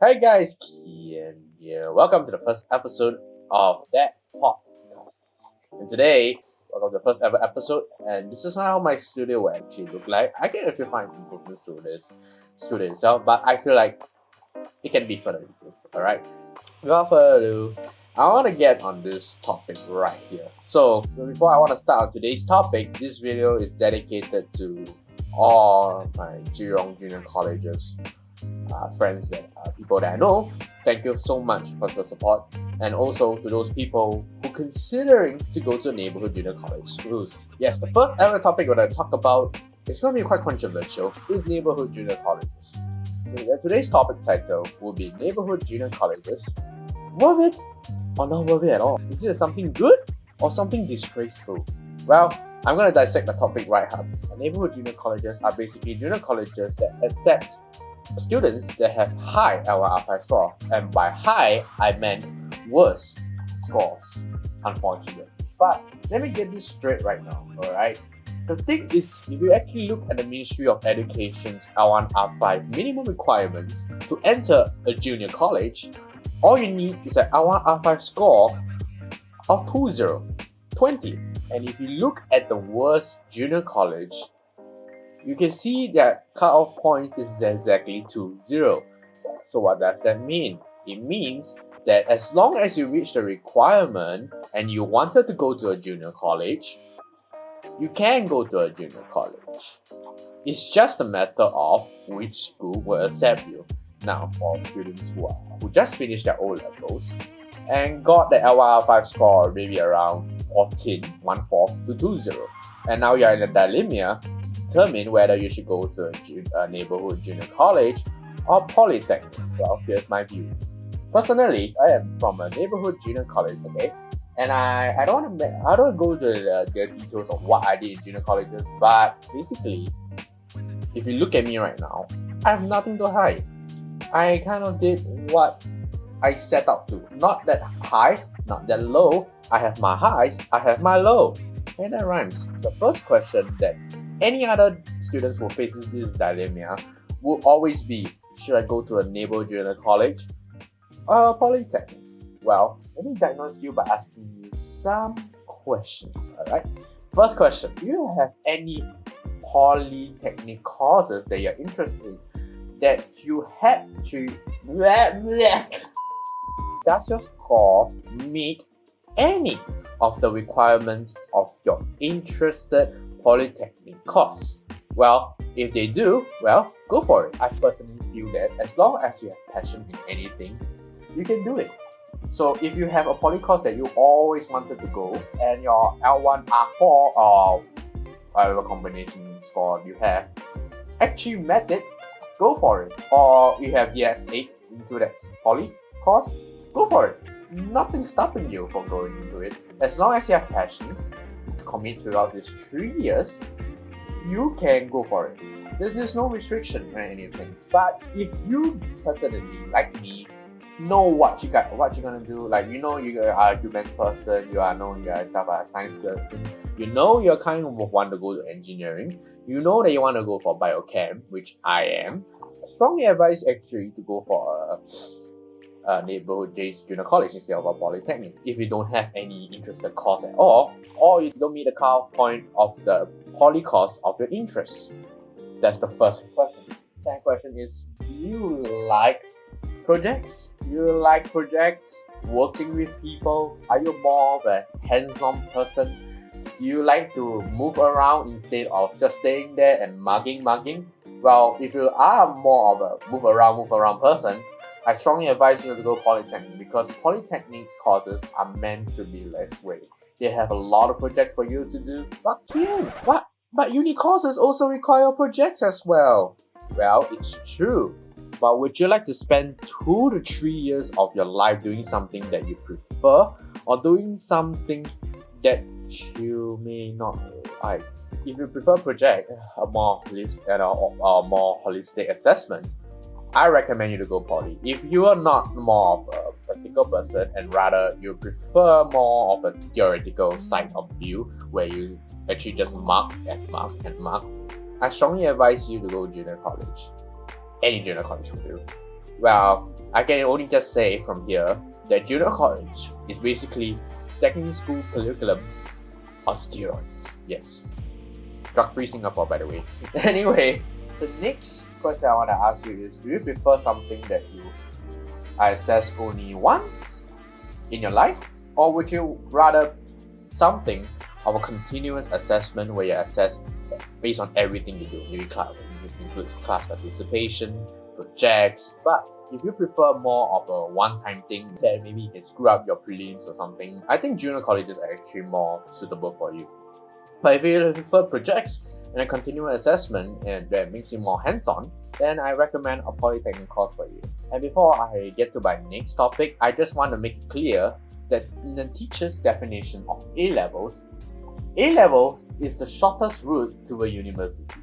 Hi guys, Kian here. Welcome to the first episode of DatPodcast. And today, welcome to the first ever episode, and this is how my studio will actually look like. I can actually find improvements to this studio itself, but I feel like it can be further improved. Alright? Without further ado, I want to get on this topic right here. So, before I want to start on today's topic, this video is dedicated to all my Jurong Junior Colleges friends people that I know. Thank you so much for the support, and also to those people who are considering to go to neighborhood junior college schools. Yes, the first ever topic we're going to talk about is going to be quite controversial. Is neighborhood junior colleges. Today's topic title will be neighborhood junior colleges. Worth it or not worth it at all? Is it something good or something disgraceful? Well, I'm going to dissect the topic right up. Neighborhood junior colleges are basically junior colleges that accept students that have high L1R5 score, and by high I meant worse scores, unfortunately. But let me get this straight right now, alright? The thing is, if you actually look at the Ministry of Education's L1R5 minimum requirements to enter a junior college, all you need is an L1R5 score of 20. And if you look at the worst junior college, you can see that cutoff points is exactly 20. So what does that mean? It means that as long as you reach the requirement and you wanted to go to a junior college, you can go to a junior college. It's just a matter of which school will accept you. Now, for students who just finished their O-levels and got the L1R5 score maybe around 14 to 20, and now you're in a dilemma determine whether you should go to a neighborhood junior college or polytechnic. Well, here's my view. Personally, I am from a neighborhood junior college, okay? And I don't want to go to the details of what I did in junior colleges, but basically, if you look at me right now, I have nothing to hide. I kind of did what I set out to. Not that high, not that low. I have my highs, I have my low. And that rhymes. The first question that any other students who faces this dilemma will always be, should I go to a neighborhood junior college or a polytechnic? Well, let me diagnose you by asking you some questions, alright? First question, do you have any polytechnic courses that you're interested in that you had to... Does your score meet any of the requirements of your interested polytechnic course? Well, if they do, well, go for it. I personally feel that as long as you have passion in anything, you can do it. So if you have a poly course that you always wanted to go and your L1, R4 or whatever combination score you have actually met it, go for it. Or you have DS8 into that poly course, go for it. Nothing's stopping you from going into it. As long as you have passion to commit throughout these 3 years, you can go for it. There's no restriction or anything. But if you personally, like me, know what you're gonna do, like you know you are a humans person, you know yourself a science person, you know you're kind of want to go to engineering, you know that you want to go for biochem, which I am, I strongly advise actually to go for a neighborhood junior college instead of a polytechnic if you don't have any interested course at all, or you don't meet the cutoff point of the poly course of your interest. That's the first question. Second question is, do you like projects? Do you like projects? Working with people? Are you more of a hands-on person? Do you like to move around instead of just staying there and mugging? Well, if you are more of a move around person, I strongly advise you to go polytechnic, because polytechnics courses are meant to be less weight. They have a lot of projects for you to do. But what? But uni courses also require projects as well. Well, it's true. But would you like to spend 2 to 3 years of your life doing something that you prefer, or doing something that you may not like? If you prefer project, a more holistic assessment, I recommend you to go poly. If you are not more of a practical person and rather you prefer more of a theoretical side of view where you actually just mark, I strongly advise you to go junior college. Any junior college will do. Well, I can only just say from here that junior college is basically secondary school curriculum on steroids. Yes. Drug-free Singapore, by the way. Anyway, the next question I want to ask you is, do you prefer something that you assess only once in your life, or would you rather something of a continuous assessment where you assess based on everything you do? Maybe class, it includes class participation, projects, but if you prefer more of a one-time thing that maybe you can screw up your prelims or something, I think junior colleges are actually more suitable for you. But if you prefer projects and a continuous assessment and that makes you more hands-on, then I recommend a polytechnic course for you. And before I get to my next topic, I just want to make it clear that in the teacher's definition of A-levels is the shortest route to a university.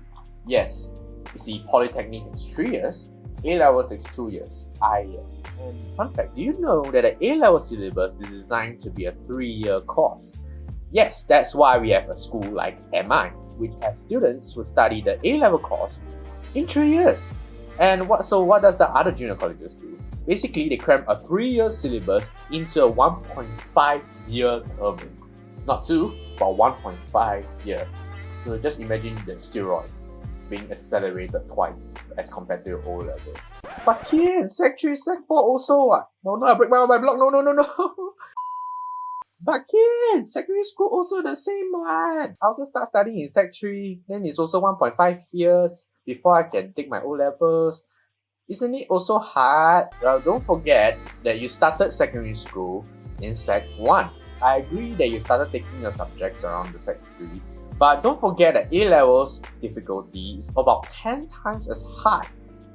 Yes, you see, polytechnic takes 3 years, A-levels takes 2 years. Yes. And fun fact, do you know that an A-level syllabus is designed to be a 3-year course? Yes, that's why we have a school like MI, which has students who study the A-level course in 3 years. And what does the other junior colleges do? Basically, they cram a 3-year syllabus into a 1.5-year term. Not 2, but 1.5 year. So just imagine the steroid being accelerated twice as compared to your O-level. But Kian, Sec 3, Sec 4 also what? No, I break my block, no. But Kian, secondary school also the same one. I also start studying in Sec 3, then it's also 1.5 years before I can take my O-levels. Isn't it also hard? Well, don't forget that you started secondary school in Sec 1. I agree that you started taking your subjects around the Sec 3, but don't forget that A-levels difficulty is about 10 times as hard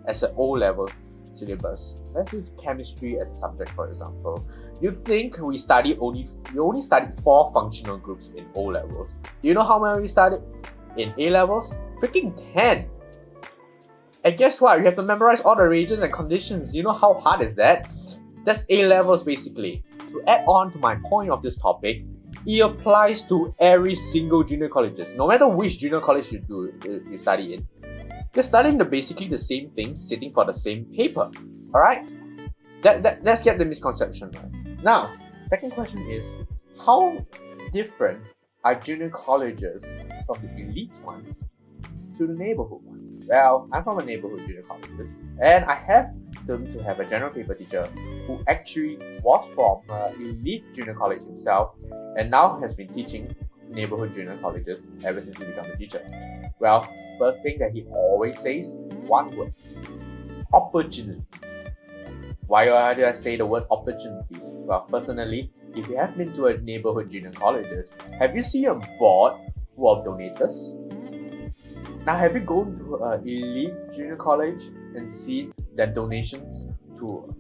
as an O-level syllabus. Let's use chemistry as a subject, for example. You think we only studied 4 functional groups in O-levels. Do you know how many we studied in A-levels? Freaking 10! And guess what? You have to memorize all the reagents and conditions. You know how hard is that? That's A-levels basically. To add on to my point of this topic, it applies to every single junior colleges. No matter which junior college you study in, you're studying basically the same thing, sitting for the same paper. Alright? Let's get the misconception right. Now, second question is, how different are junior colleges from the elite ones to the neighbourhood ones? Well, I'm from a neighbourhood junior colleges, and I happen to have a general paper teacher who actually was from elite junior college himself and now has been teaching neighbourhood junior colleges ever since he became a teacher. Well, first thing that he always says, one word: opportunities. Why do I say the word opportunities? Well, personally, if you have been to a neighbourhood junior colleges, have you seen a board full of donators? Now, have you gone to an elite junior college and seen their donations tour?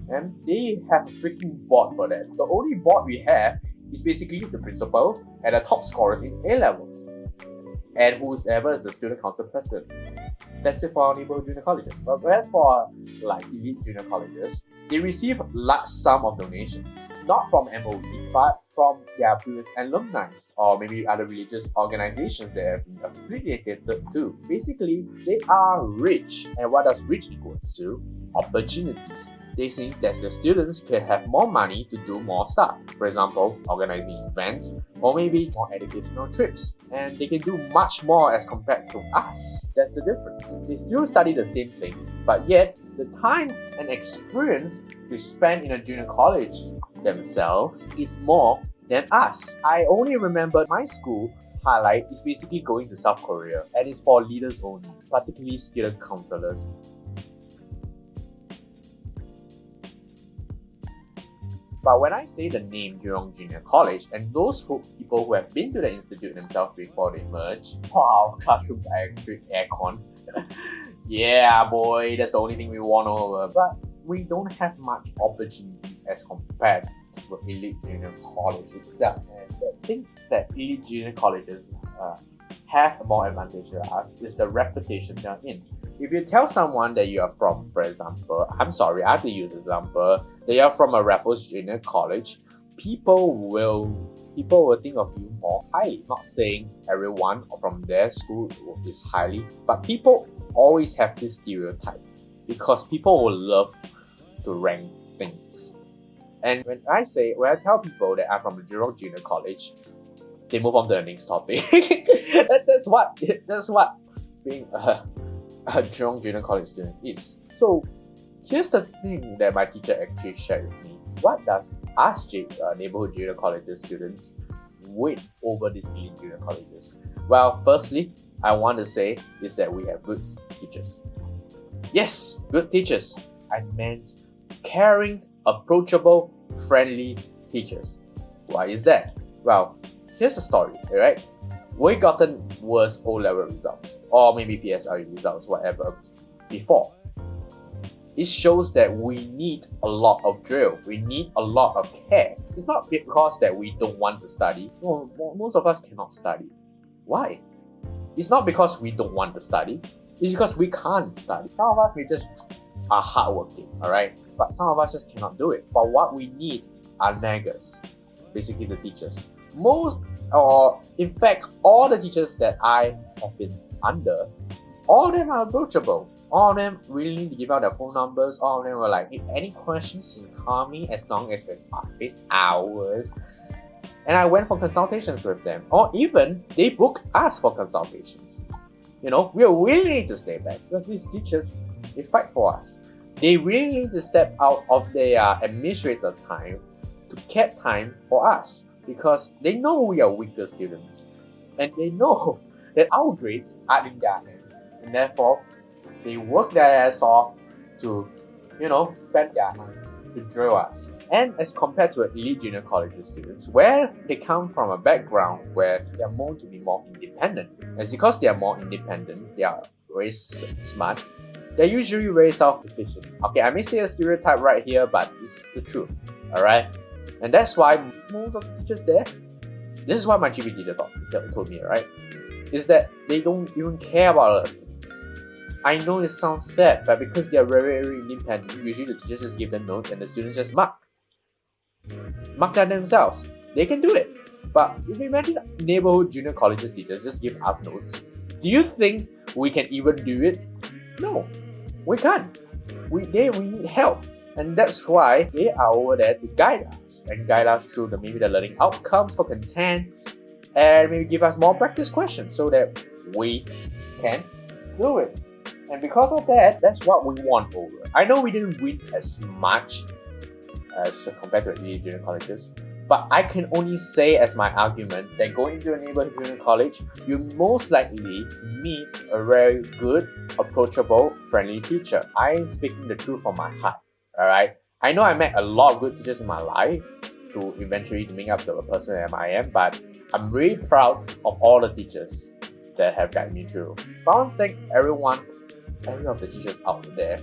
And they have a freaking board for that. The only board we have is basically the principal and the top scorers in A-levels, and whoever is the student council president. That's it for our neighbourhood junior colleges. But whereas for like elite junior colleges, they receive large sum of donations, not from MOE, but from their previous alumni or maybe other religious organizations that have been affiliated to. Basically, they are rich. And what does rich equals to? Opportunities. This means that the students can have more money to do more stuff. For example, organizing events or maybe more educational trips. And they can do much more as compared to us. That's the difference. They still study the same thing, but yet the time and experience they spend in a junior college themselves is more than us. I only remember my school highlight is basically going to South Korea, and it's for leaders only, particularly student counselors. But when I say the name Jurong Junior College, and those people who have been to the institute themselves before they merge, wow, classrooms are actually aircon. Yeah, boy, that's the only thing we want over. But we don't have much opportunities as compared to elite junior college itself. And the thing that elite junior colleges have more advantage to us is the reputation they're in. If you tell someone that you are from, for example, I'm sorry, I have to use example, that you are from a Raffles Junior College, people will think of you more highly. Not saying everyone from their school is highly, but people always have this stereotype because people will love to rank things. And when I tell people that I'm from the Jurong Junior College, they move on to the next topic. that's what being a Jurong Junior College student is. So here's the thing that my teacher actually shared with me. What does us neighborhood junior colleges students win over these elite junior colleges? Well, firstly, I want to say is that we have good teachers. Yes, good teachers. I meant caring, approachable, friendly teachers. Why is that? Well, here's a story, alright? We gotten worse O-level results, or maybe PSLE results, whatever, before. It shows that we need a lot of drill. We need a lot of care. It's not because that we don't want to study. No, most of us cannot study. Why? It's not because we don't want to study. It's because we can't study. Some of us may just are hardworking, alright? But some of us just cannot do it. But what we need are naggers, basically the teachers. In fact, all the teachers that I have been under, all of them are approachable. All of them willing to give out their phone numbers. All of them were like, if any questions, you can call me as long as there's office hours. And I went for consultations with them. Or even, they book us for consultations. We are willing to stay back because these teachers, they fight for us. They really need to step out of their administrator time to get time for us because they know we are weaker students and they know that our grades are in their hands, and therefore they work their ass off to, spend their time to drill us. And as compared to elite junior college students, where they come from a background where they are known to be more independent. And it's because they are more independent, they are very smart, they're usually very self-sufficient. Okay, I may say a stereotype right here, but it's the truth, alright? And that's why most of the teachers there, this is what my GP teacher told me, right? Is that they don't even care about us. I know it sounds sad, but because they are very, very independent, usually the teachers just give them notes and the students just mark that themselves. They can do it. But if you imagine neighborhood junior colleges teachers just give us notes, do you think we can even do it? No, we can't. We need help. And that's why they are over there to guide us and guide us through maybe the learning outcomes for content and maybe give us more practice questions so that we can do it. And because of that, that's what we won over. I know we didn't win as much as compared to elite junior colleges, but I can only say as my argument that going into a neighborhood junior college, you most likely meet a very good, approachable, friendly teacher. I am speaking the truth from my heart. Alright? I know I met a lot of good teachers in my life to eventually make up to the person that I am, but I'm really proud of all the teachers that have guided me through. So I want to thank every of the teachers out there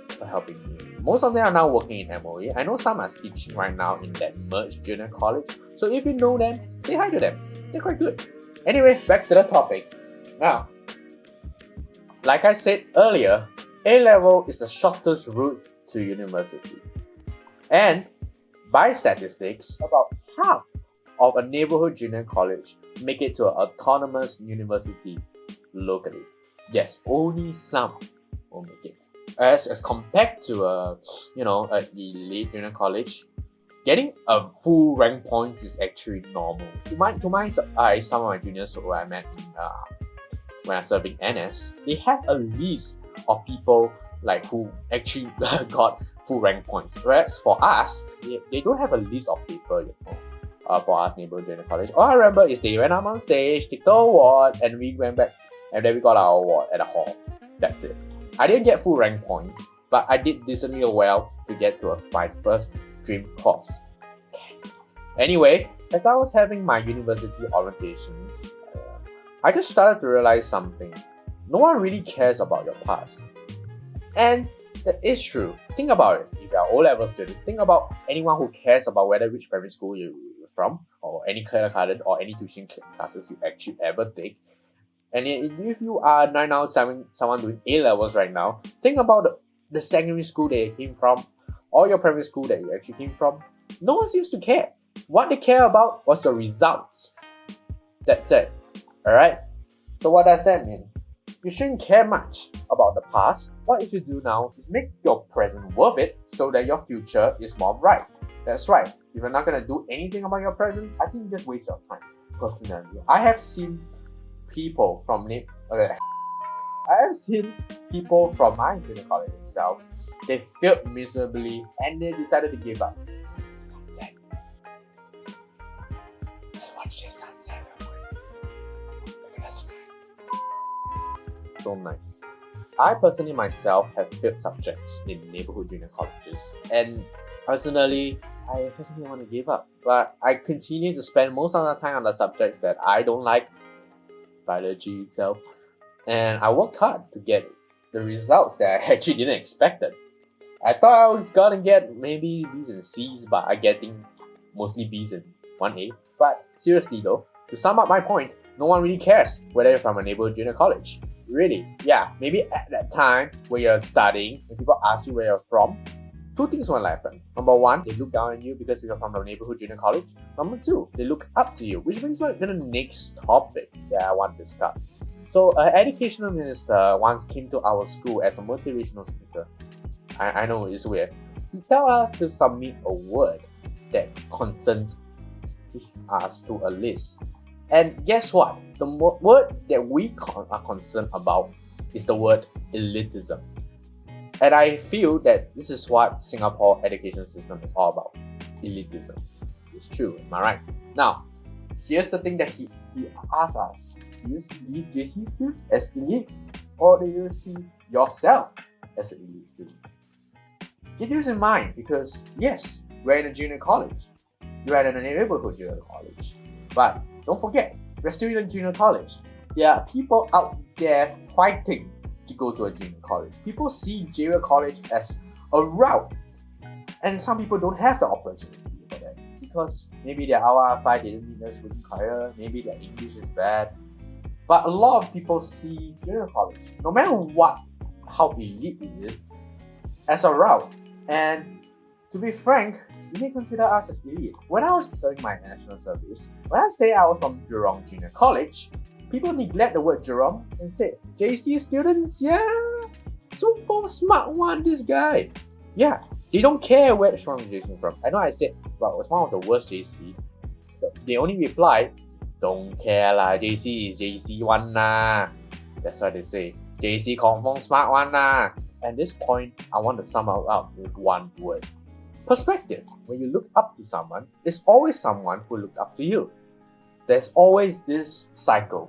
for helping me. Most of them are now working in MOE. I know some are teaching right now in that merged junior college. So if you know them, say hi to them. They're quite good. Anyway, back to the topic. Now, like I said earlier, A-level is the shortest route to university. And by statistics, about half of a neighborhood junior college make it to an autonomous university locally. Yes, only some will make it. As compared to a elite junior college, getting a full rank points is actually normal. Some of my juniors who I met when I was serving NS, they have a list of people who actually got full rank points. Whereas for us, they don't have a list of people, for us neighborhood junior college. All I remember is they went up on stage, took the award, and we went back, and then we got our award at the hall. That's it. I didn't get full rank points, but I did decently well to get to my first dream course. Anyway, as I was having my university orientations, I just started to realize something. No one really cares about your past. And that is true. Think about it. If you're an O-level student, think about anyone who cares about which primary school you're from, or any kindergarten, or any tuition classes you actually ever take. And if you are right now someone doing A-levels right now, think about the secondary school that you came from, or your primary school that you actually came from. No one seems to care. What they care about was the results. That's it. Alright? So what does that mean? you shouldn't care much about the past. What you should do now is make your present worth it so that your future is more bright. That's right. If you're not gonna do anything about your present, I think you just waste your time. Personally, I have seen people from my junior college themselves. They failed miserably and they decided to give up. Sunset. Let's watch this sunset. Look at the sky. So nice. I personally myself have failed subjects in neighborhood junior colleges, and personally, I personally want to give up. But I continue to spend most of the time on the subjects that I don't like, biology itself, and I worked hard to get the results that I actually didn't expect it. I thought I was gonna get maybe B's and C's, but I'm getting mostly B's and 1A. But seriously though, to sum up my point, no one really cares whether you're from a neighborhood junior college. Really, yeah, maybe at that time when you're studying, when people ask you where you're from, two things will happen. Number one, they look down on you because you're from a neighborhood junior college. Number two, they look up to you, which brings me to the next topic that I want to discuss. So, an educational minister once came to our school as a motivational speaker. I know it's weird. He told us to submit a word that concerns us to a list. And guess what? The word that we are concerned about is the word elitism. And I feel that this is what Singapore education system is all about. Elitism. It's true, am I right? Now, here's the thing that he asked us. Do you see JC students as elite? Or do you see yourself as an elite student? Keep this in mind because yes, we're in a junior college. You're in a neighborhood junior college. But don't forget, we're still in a junior college. There are people out there fighting to go to a junior college. People see junior college as a route. And some people don't have the opportunity for that. Because maybe their RR5 didn't meet us require, maybe their English is bad. But a lot of people see junior college, no matter how elite it is, as a route. And to be frank, you may consider us as elite. When I was serving my national service, when I say I was from Jurong Junior College, people neglect the word Jurong and say, JC students, yeah, super smart one, this guy. Yeah, they don't care where Jurong JC is from. I know I said, well, it was one of the worst JC. They only replied, don't care lah, JC is JC one lah. That's what they say. JC confirm smart one lah. At this point, I want to sum it up with one word. Perspective. When you look up to someone, there's always someone who looked up to you. There's always this cycle.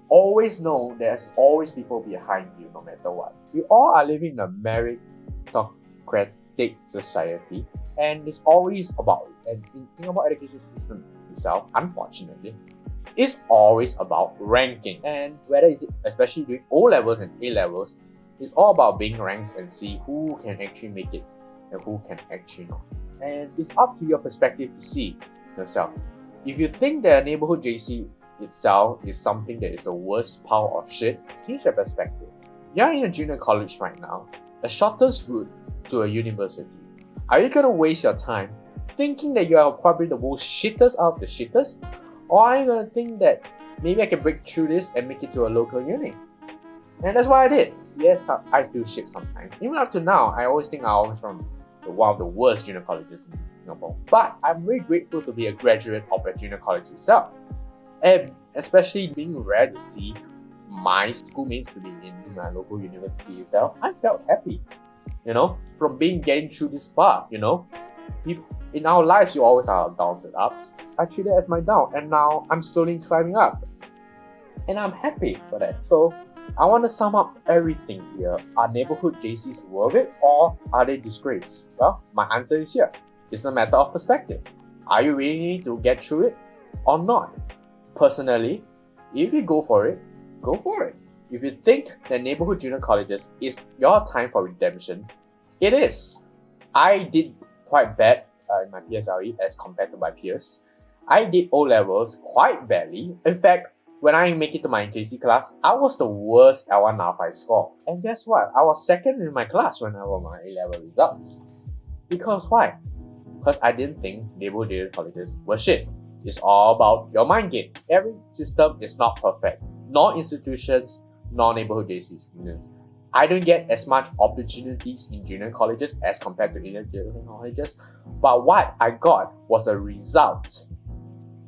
Always know there's always people behind you no matter what. We all are living in a meritocratic society, and it's always about, and in Singapore education system itself, unfortunately, it's always about ranking. And whether it's especially during O-levels and A-levels, it's all about being ranked and see who can actually make it and who can actually not. And it's up to your perspective to see yourself. If you think that a neighborhood JC itself is something that is the worst pile of shit, change your perspective. You're in a junior college right now, the shortest route to a university. Are you gonna waste your time thinking that you are probably the most shittest out of the shittest? Or are you gonna think that maybe I can break through this and make it to a local uni? And that's what I did. Yes, I feel shit sometimes. Even up to now, I always think I was from one of the worst junior colleges in Singapore. But I'm very grateful to be a graduate of a junior college itself. And especially being rare to see my schoolmates to be in my local university itself, I felt happy. From getting through this far, People, in our lives, you always have downs and ups. I treat it as my down, and now I'm slowly climbing up. And I'm happy for that. So, I want to sum up everything here. Are neighborhood JCs worth it, or are they disgrace? Well, my answer is here. It's a matter of perspective. Are you ready to get through it or not? Personally, if you go for it, go for it. If you think that neighborhood junior colleges is your time for redemption, it is. I did quite bad in my PSLE as compared to my peers. I did O-levels quite badly. In fact, when I make it to my JC class, I was the worst L1R5 score. And guess what? I was second in my class when I got my A-level results. Because why? Because I didn't think neighborhood junior colleges were shit. It's all about your mind game. Every system is not perfect. No institutions, non-neighborhood JC students. I don't get as much opportunities in junior colleges as compared to junior colleges, but what I got was a result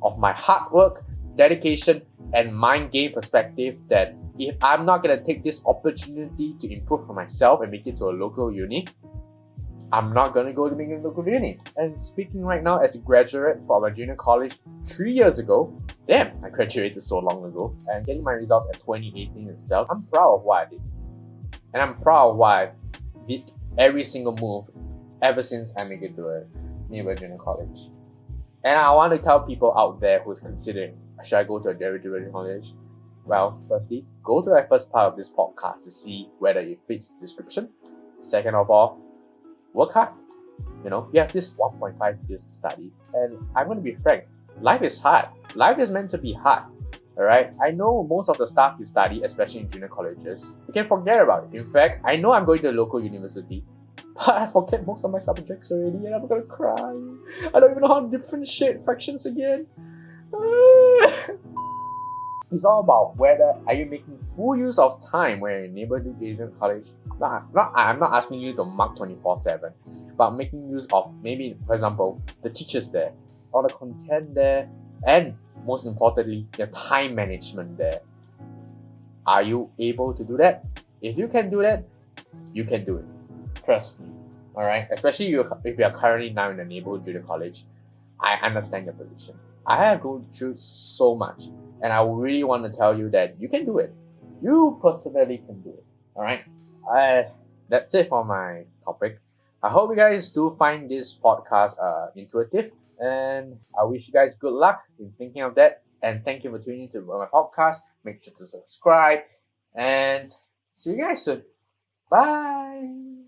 of my hard work, dedication, and mind game perspective that if I'm not going to take this opportunity to improve for myself and make it to a local uni, I'm not going to go to make a local uni. And speaking right now as a graduate from a junior college 3 years ago, damn, I graduated so long ago, and getting my results at 2018 itself, I'm proud of what I did. And I'm proud of what I did every single move ever since I made it to a neighborhood junior college. And I want to tell people out there who's considering, should I go to a junior college? Well, firstly, go to the first part of this podcast to see whether it fits the description. Second of all, work hard. You have this 1.5 years to study. And I'm going to be frank, life is hard. Life is meant to be hard. Alright? I know most of the stuff you study, especially in junior colleges, you can forget about it. In fact, I know I'm going to a local university, but I forget most of my subjects already and I'm gonna cry. I don't even know how to differentiate fractions again. It's all about whether are you making full use of time when you're in neighborhood Asian college. I'm not asking you to mark 24/7, but making use of maybe, for example, the teachers there, or the content there, and most importantly, your time management there. Are you able to do that? If you can do that, you can do it. Trust me. Alright? Especially if you are currently now in a neighborhood junior college, I understand your position. I have gone through so much, and I really want to tell you that you can do it. You personally can do it. Alright? That's it for my topic. I hope you guys do find this podcast intuitive, and I wish you guys good luck in thinking of that. And thank you for tuning into my podcast. Make sure to subscribe, and see you guys soon. Bye.